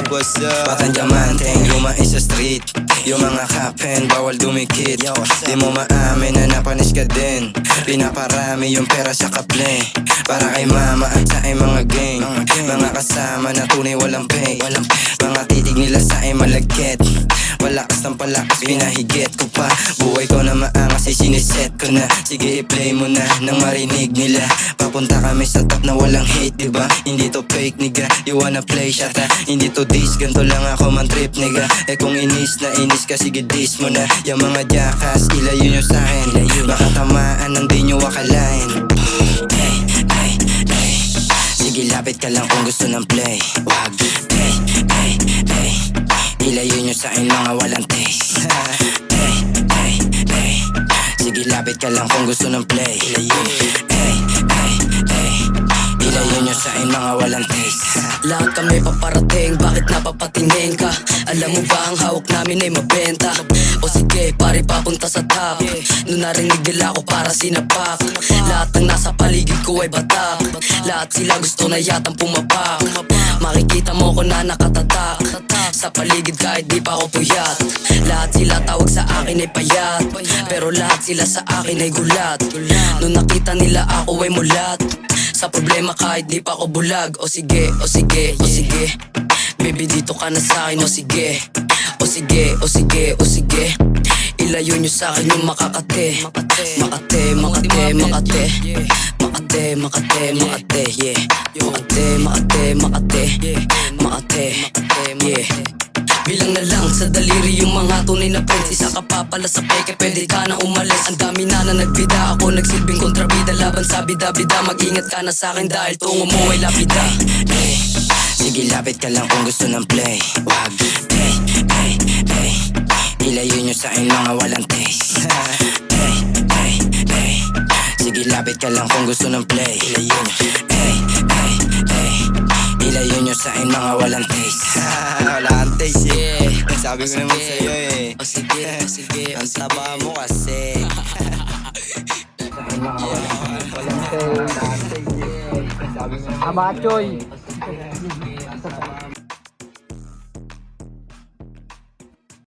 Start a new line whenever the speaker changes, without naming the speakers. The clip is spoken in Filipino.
what's up? Batang diamanteng, lumain sa street. Yung mga kapen, bawal dumikit. Di mo maamin na napanis ka din. Pinaparami yung pera sa kaple, para kay mama at sa ay mga gang. Mga kasama na tunay walang pay. Mga titig nila sa ay malagkit. Palakas ng palakas, pinahigit ko pa. Buhay ko na maangas, isiniset ko na. Sige i-play mo na nang marinig nila. Papunta kami sa top na walang hate, diba? Hindi to fake nigga, you wanna play shot ha? Hindi to diss, ganto lang ako man trip nigga. Eh kung inis na inis ka, sige diss mo na. Yung mga jackass, ilayo nyo sa'kin. Baka tamaan ng di nyo akalain. Hey, hey, hey. Sige lapit ka lang kung gusto ng play. Wag, hey, hey, hey. Ilayo nyo sa'kin mga walang taste. Hey, hey, hey. Sige lapit ka lang kung gusto ng play. Hey, hey, hey. Ilayo nyo sa'kin mga walang taste.
Lahat kami paparating, bakit napapatingin ka? Alam mo ba ang hawak namin ay mabenta? O sige, pare papunta sa top. Nung narinig nila ko para sinapak. Lahat ng nasa paligid ko ay batak. Lahat sila gusto na yatang pumapak. Makikita mo ko na nakatatak sa paligid kahit di pa ako puyat. Lahat sila tawag sa akin ay payat, pero lahat sila sa akin ay gulat. Nung nakita nila ako ay mulat sa problema kahit di pa ako bulag. O sige, o sige, o sige, baby dito ka na sa'kin. O sige, o sige, o sige, o sige. Ilayo nyo sa'kin yung Makakate. Makate, Makate, Makate. Makate, Makate, Makate, yeah. Makate, Makate, Makate. Makate, yeah. Bilang na lang sa daliri yung mga tunay na friends. Isa ka pa pala sa peke, pwede ka na umalis. Ang dami na nagbida, ako nagsilbing kontrabida. Laban sa bida-bida, mag-ingat ka na sa'kin dahil tungo mo ay lapida.
Hey, sige lapit ka lang kung gusto ng play. Wag, hey, hey, hey. Ilayo nyo sa'kin mga walang taste. Hey, hey, hey. Sige lapit ka lang kung gusto ng play. Ilayo nyo, hey, hey, hey. Ilayo nyo sa'kin mga walang taste. Walang taste eh. Sabi ko naman sa'yo eh.
O sige, o sige, o
Ang
sige.
taba mo kasi.
Amachoy.